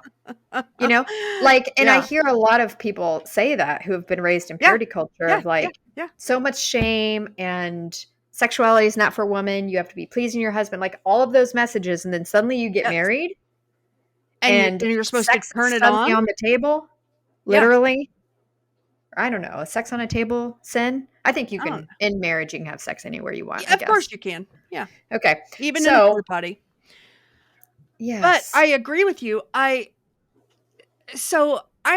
You know, like, and I Yeah. hear a lot of people say that who have been raised in Yeah. purity culture Yeah. of Yeah. like Yeah. so much shame and sexuality is not for women. You have to be pleasing your husband, like all of those messages. And then suddenly you get Yes. married And and you're supposed to sex turn is it suddenly on? on the table, Yeah. literally. I don't know, a sex on a table sin? I think you I don't can, know. in marriage, you can have sex anywhere you want, Yeah, I of course guess. you can. Yeah. Okay. Even in a So, porta potty. But yes. I agree with you. I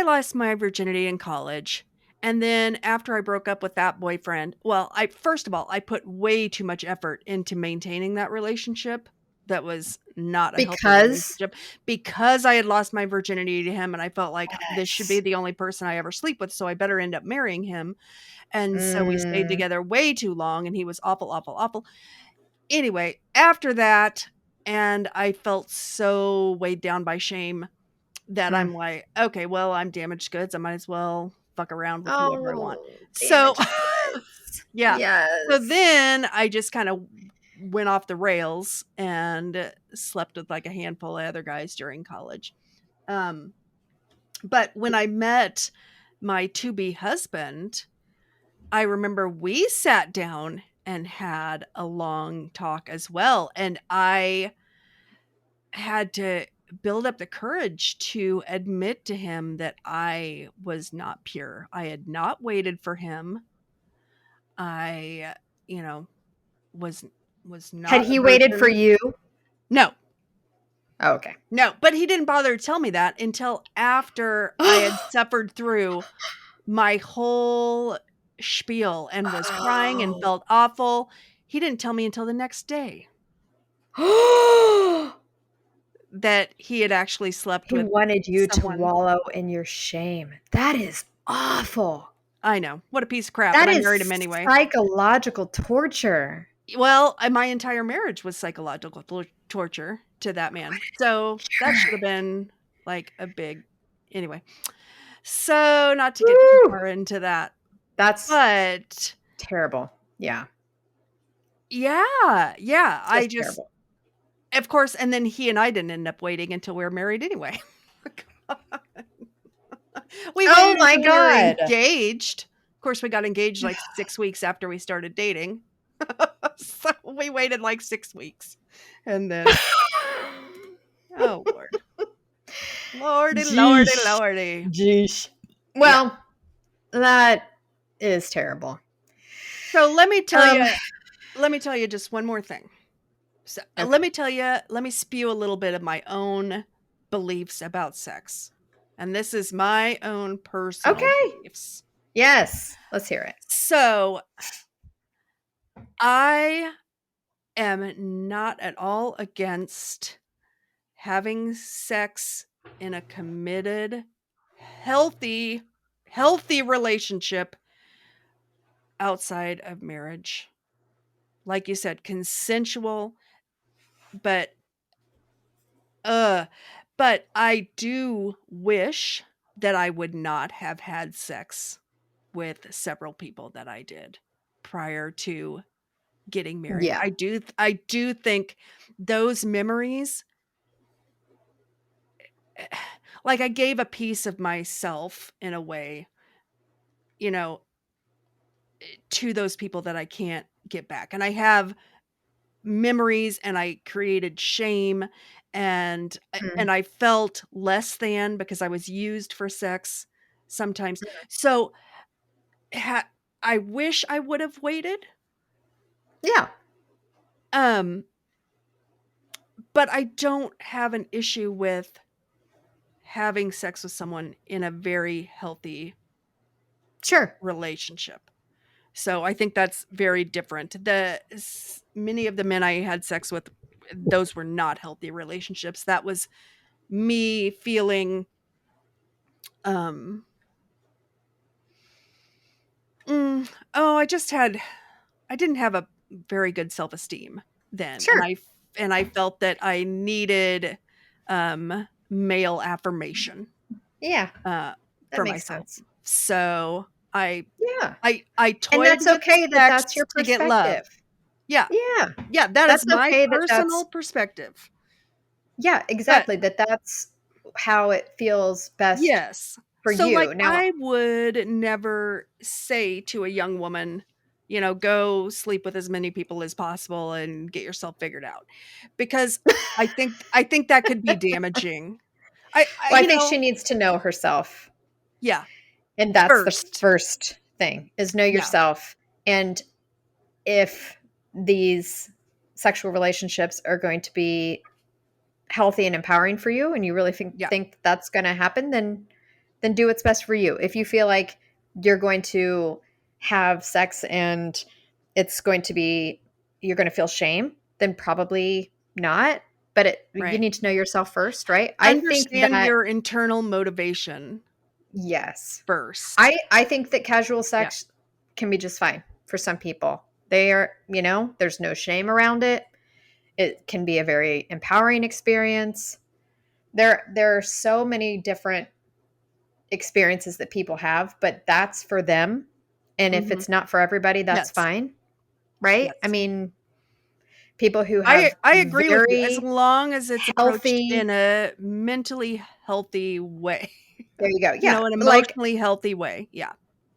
lost my virginity in college. And then after I broke up with that boyfriend, well, I first of all, I put way too much effort into maintaining that relationship. That was not a healthy Because, relationship because I had lost my virginity to him and I felt like this should be yes. the only person I ever sleep with, so I better end up marrying him. And so we stayed Mm, together way too long and he was awful, awful, awful. Anyway, after that, and I felt so weighed down by shame that mm. I'm like, "Okay, well, I'm damaged goods. I might as well fuck around with whoever I want." Oh, So, damaged goods. yeah. So Yes. then I just kinda went off the rails and slept with, like, a handful of other guys during college. Um, but when I met my to-be husband, I remember we sat down and had a long talk as well, and I had to build up the courage to admit to him that I was not pure. I had not waited for him. I, you know, was was Had not a he waited for virgin. you? No. Oh, okay. No, but he didn't bother to tell me that until after I had suffered through my whole spiel and was crying and Oh. felt awful. He didn't tell me until the next day that he had actually slept He with wanted you to someone. wallow in your shame. That is awful. I know. What a piece of crap, but That I is married him anyway. psychological torture. Well, my entire marriage was psychological torture to that man. So, that should have been, like, a big anyway. So, not to get too Woo! far into that, That's but terrible. Yeah, yeah, yeah, I just just terrible. of course, and then he and I didn't end up waiting until we were married anyway. We Oh waited my until we were god. engaged. Of course, we got engaged, like, 6 weeks after we started dating. So, we waited, like, 6 weeks, and then oh, Lord. Lordy, lordy, Jeesh. lordy. Jeesh. Yeah. Well, that is terrible. So, Um, let me tell you just one more thing. So, okay. let me spew a little bit of my own beliefs about sex, and this is my own personal Okay. beliefs. Yes. Let's hear it. So, I am not at all against having sex in a committed, healthy healthy relationship outside of marriage. Like you said, consensual, but uh but I do wish that I would not have had sex with several people that I did prior to getting married. Yeah. I do think those memories like I gave a piece of myself in a way, you know, to those people that I can't get back. And I have memories, and I created shame, and Mhm. I felt less than because I was used for sex sometimes. So I wish I would have waited. Yeah, Um, but I don't have an issue with having sex with someone in a very healthy sure. relationship. So I think that's very different. Many of the men I had sex with, those were not healthy relationships. That was me feeling, um, oh, I didn't have a very good self-esteem then, Sure. and I felt that I needed, male affirmation, Yeah, uh, that for makes myself. sense. So Yeah. I And toyed that's with okay that sex that's your to get love. perspective. Yeah. Yeah. Yeah, that is That's my okay that personal that's perspective. yeah, But exactly, that's how it feels best yes. for So, like, you. Now I would never say to a young woman, "Go sleep with as many people as possible and get yourself figured out." Because I think that could be damaging. I well, I think she needs to know herself, yeah, and that's the first. first thing, is know Yeah, yourself, and if these sexual relationships are going to be healthy and empowering for you and you really yeah, think that's going to happen, then do what's best for you. If you feel like you're going to have sex and it's going to be you're going to feel shame, then probably not. But you right. need to know yourself first, right? I think Understand that your internal motivation yes. first. I think that casual Yeah, sex can be just fine for some people. They are, there's no shame around it. It can be a very empowering experience. There are so many different experiences that people have, but that's for them. And if mhm. it's not for everybody, that's Yes, fine, right? I yes. mean, people who have I agree with you, as very long as it's approached healthy, in a mentally healthy way, there you go. Yeah, an like emotionally healthy way. Yeah,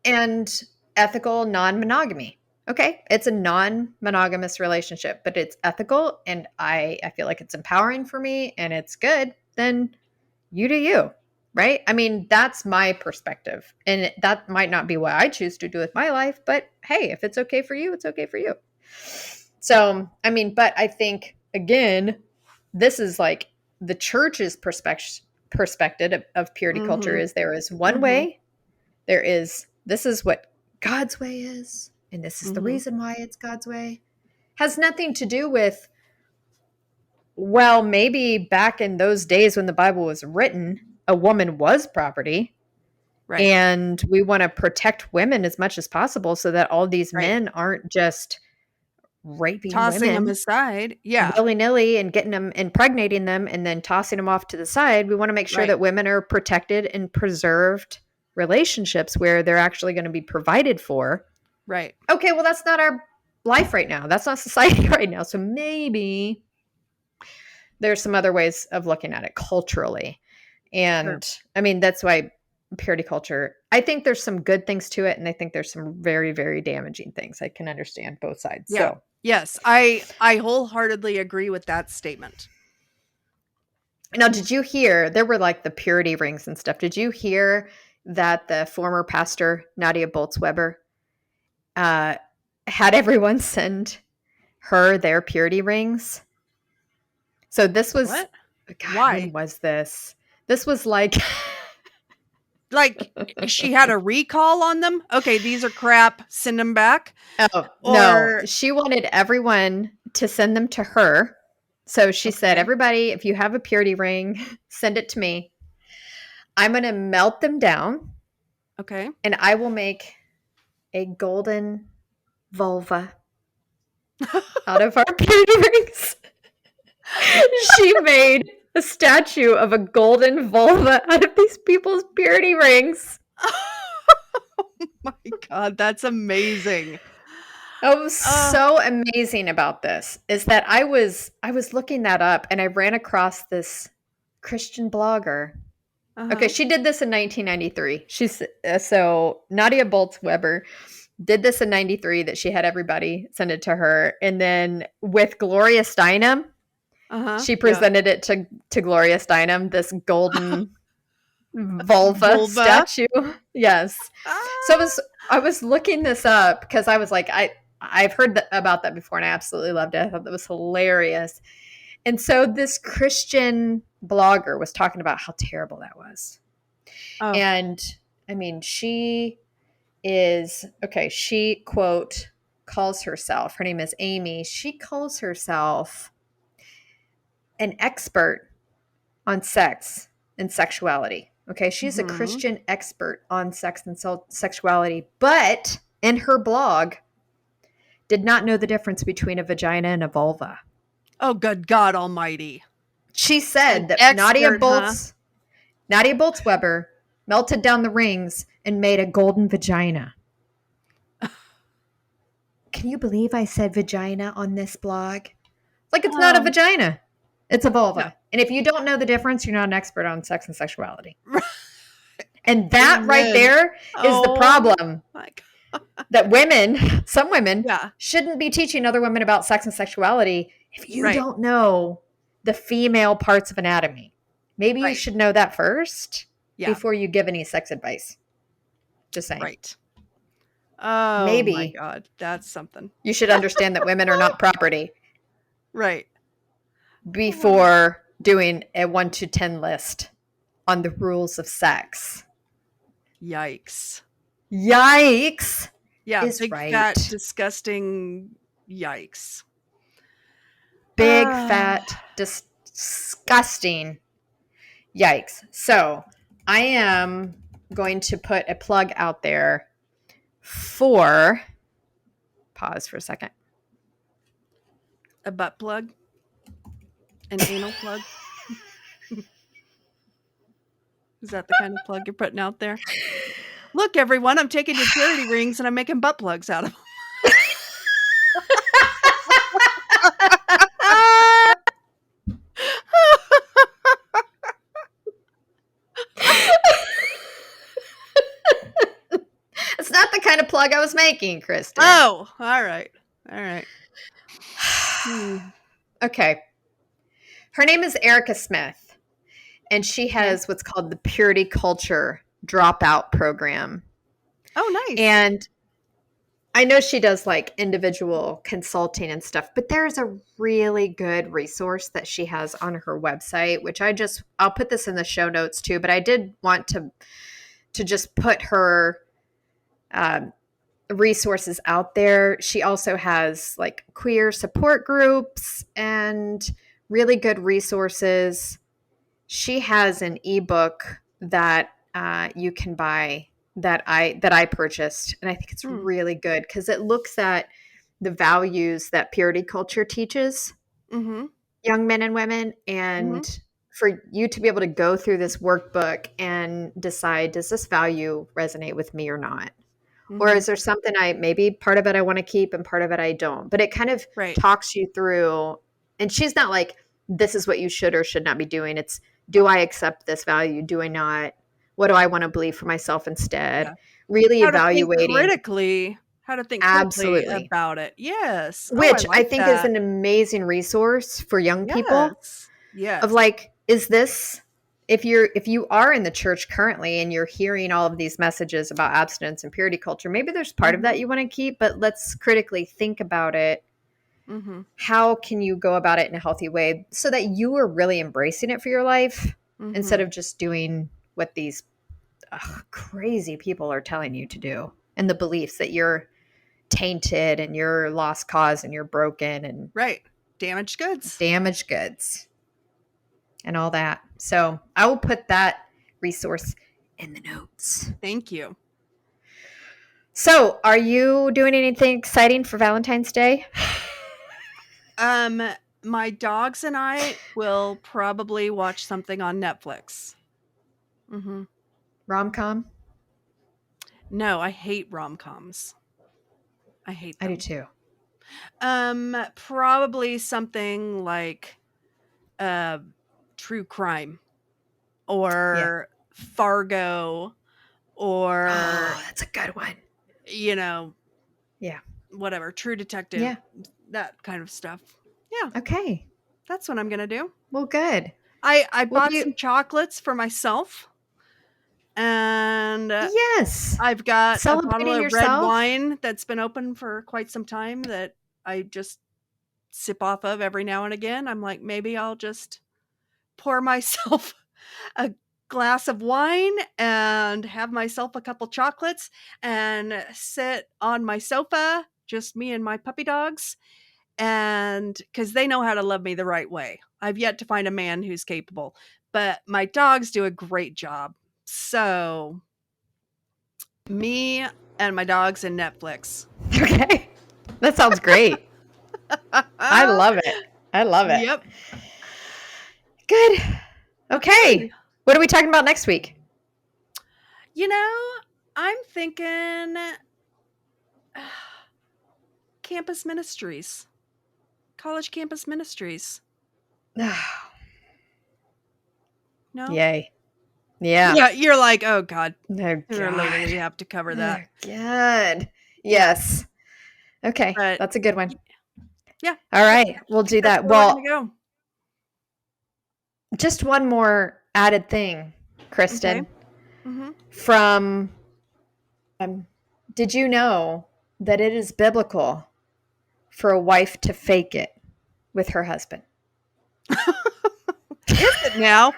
and ethical non-monogamy. Okay, it's a non-monogamous relationship, but it's ethical and I feel like it's empowering for me and it's good. Then you do you, right? I mean, that's my perspective. And that might not be what I choose to do with my life, but hey, if it's okay for you, it's okay for you. So, I mean, but I think again, this is like the church's perspective of purity culture mhm, is there is one mhm, way, there is this is what God's way is, and this is the mhm, reason why it's God's way. Has nothing to do with, well, maybe back in those days when the Bible was written, a woman was property, right, and we want to protect women as much as possible so that all these right. men aren't just raping Tossing them women aside. Yeah, willy-nilly and getting them impregnating them and then tossing them off to the side. We want to make sure right, that women are protected and preserved relationships where they're actually going to be provided for. right. Okay, well, that's not our life right now. That's not society right now. So maybe there's some other ways of looking at it culturally. Sure. And I mean, that's why purity culture, I think there's some good things to it. And I think there's some very, very damaging things. I can understand both sides. Yeah. So Yes, I wholeheartedly agree with that statement. now, did you hear there were like the purity rings and stuff? Did you hear that the former pastor, Nadia Bolz-Weber, uh, had everyone send her their purity rings? So this was, What? God, when Why? was this? This was like, Like, she had a recall on them? "Okay, these are crap, send them back?" oh, no, Or she wanted everyone to send them to her. So she said, okay, everybody, if you have a purity ring, send it to me. I'm going to melt them down okay. and I will make a golden vulva out of our purity rings. She made a statue of a golden vulva out of these people's purity rings. Oh my god, that's amazing. What was Oh, so amazing about this is that I was looking that up and I ran across this Christian blogger. Okay, uh-huh. she did this in 1993. She's so Nadia Bolz-Weber did this in 93 that she had everybody send it to her. And then with Gloria Steinem, she presented it to Gloria Steinem, this golden vulva statue. Yes. So I was looking this up because I was like, I've heard about that before and I absolutely loved it. I thought that was hilarious. And so this Christian blogger was talking about how terrible that was. Oh. And I mean, she quote, calls herself, her name is Amy. She calls herself an expert on sex and sexuality. Okay. She's a Christian expert on sex and sexuality, but in her blog did not know the difference between a vagina and a vulva. Oh, good God almighty. She said that Nadia Bolz-Weber melted down the rings and made a golden vagina. Can you believe I said vagina on this blog? Like, it's not a vagina. It's a vulva. No. And if you don't know the difference, you're not an expert on sex and sexuality. And that right there is the problem. That some women shouldn't be teaching other women about sex and sexuality if you don't know the female parts of anatomy. Maybe you should know that first before you give any sex advice. Just saying. Right. Oh, maybe. My God. That's something. You should understand that women are not property. Right. Before doing a 1 to 10 list on the rules of sex. Yikes. Yeah, big fat disgusting yikes. Big fat disgusting yikes. So I am going to put a plug out there for, pause for a second. A butt plug? An anal plug? Is that the kind of plug you're putting out there? Look, everyone, I'm taking your charity rings and I'm making butt plugs out of them. It's not the kind of plug I was making, Kristen. Oh, all right. Okay. Her name is Erica Smith, and she has what's called the Purity Culture Dropout Program. Oh, nice. And I know she does like individual consulting and stuff, but there's a really good resource that she has on her website, which I'll put this in the show notes too, but I did want to just put her resources out there. She also has like queer support groups and really good resources. She has an ebook that you can buy that I purchased, and I think it's really good because it looks at the values that purity culture teaches young men and women, and for you to be able to go through this workbook and decide, does this value resonate with me or not? Or is there something maybe part of it I want to keep and part of it I don't? But it kind of talks you through, and she's not like, this is what you should or should not be doing. It's, do I accept this value? Do I not? What do I want to believe for myself instead? Yeah. Really evaluating. How to think critically about it. Yes. Which I think is an amazing resource for young people. Yes. Of like, is this, if you are in the church currently and you're hearing all of these messages about abstinence and purity culture, maybe there's part of that you want to keep, but let's critically think about it. How can you go about it in a healthy way so that you are really embracing it for your life instead of just doing what these crazy people are telling you to do, and the beliefs that you're tainted and you're lost cause and you're broken and damaged goods and all that. So I will put that resource in the notes. Thank you. So are you doing anything exciting for Valentine's Day? My dogs and I will probably watch something on Netflix. Rom-com? No, I hate rom-coms. I hate them. I do too. Probably something like true crime or Fargo or that's a good one. Yeah. Whatever, True Detective. Yeah. That kind of stuff. Yeah. Okay. That's what I'm going to do. Well, good. I Well, bought some chocolates for myself. And yes, I've got a bottle celebrating of red yourself. wine that's been open for quite some time that I just sip off of every now and again. I'm like, maybe I'll just pour myself a glass of wine and have myself a couple chocolates and sit on my sofa, just me and my puppy dogs. And because they know how to love me the right way. I've yet to find a man who's capable, but my dogs do a great job. So me and my dogs and Netflix. Okay. That sounds great. I love it. I love it. Yep. Good. Okay. What are we talking about next week? I'm thinking campus ministries. College campus ministries. No? Yay. Yeah. Yeah, you're like, oh God. Oh, Sooner or later we have to cover that. Oh, God. Yes. Okay. But that's a good one. Yeah. All right. We'll do that. Well, we're gonna go. Just one more added thing, Kristen. Okay. Mm-hmm. From did you know that it is biblical for a wife to fake it with her husband? Is it now?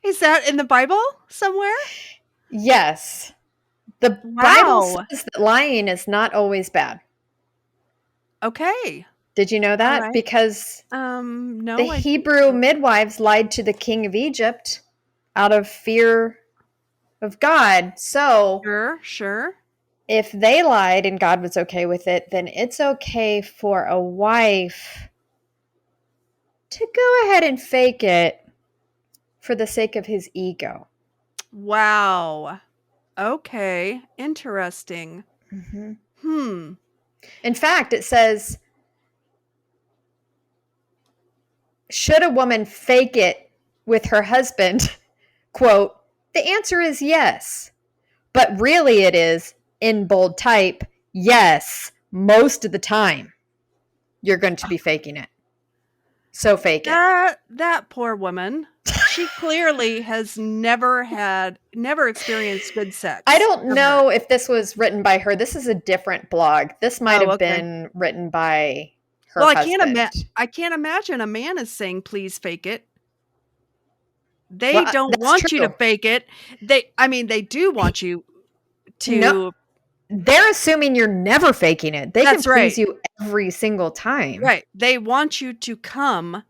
Is that in the Bible somewhere? Yes. The Bible says that lying is not always bad. Okay. Did you know that? Right. Because no, the Hebrew midwives lied to the king of Egypt out of fear of God. So sure. If they lied and God was okay with it, then it's okay for a wife to go ahead and fake it for the sake of his ego. Wow. Okay. Interesting. Mm-hmm. In fact, it says, should a woman fake it with her husband? Quote, the answer is yes. But really it is, in bold type, yes, most of the time you're going to be faking it. So fake it. That poor woman. She clearly has never experienced good sex. I don't know if this was written by her. This is a different blog. This might have been written by her husband. I can't imagine a man is saying, please fake it. They don't want you to fake it. They do want you to. No, they're assuming you're never faking it. They can please you every single time. Right. They want you to come.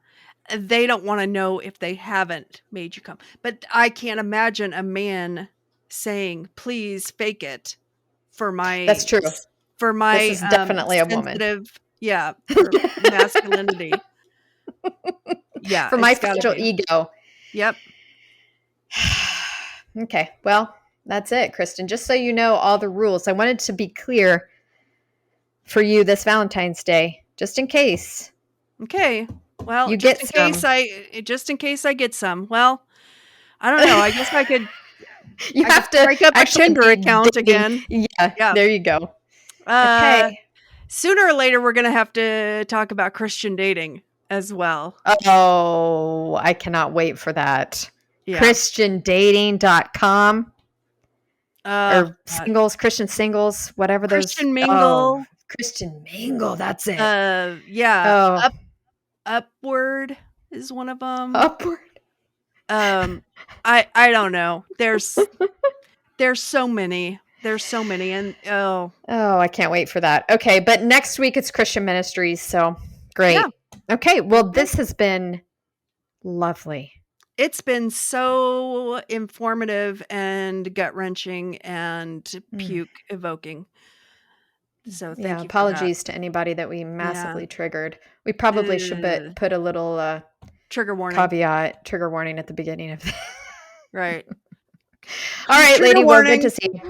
They don't want to know if they haven't made you come. But I can't imagine a man saying, please fake it for my. That's true. For my this is definitely a woman. Yeah. For masculinity. Yeah. For my fragile ego. Yep. Okay. Well, that's it, Kristen. Just so you know all the rules. I wanted to be clear for you this Valentine's Day, just in case. Okay. Well, just in case I get some. Well, I don't know. I guess I could. You have to break up a Tinder account again. Yeah. There you go. Okay. Sooner or later, we're going to have to talk about Christian dating as well. Oh, I cannot wait for that. Yeah. ChristianDating.com or singles, Christian singles, whatever those. Christian Mingle. Christian Mingle. That's it. Yeah. Oh. Upward is one of them. Upward. I don't know. There's so many. There's so many, and I can't wait for that. Okay, but next week it's Christian Ministries, so great. Yeah. Okay, well, this has been lovely. It's been so informative and gut-wrenching and puke evoking. So thank you. Apologies to anybody that we massively triggered. We probably should put a little trigger warning at the beginning of this. Right. All right, lady. Well, good to see you.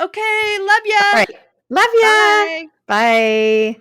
Okay, love ya. All right. Love ya. Bye. Bye.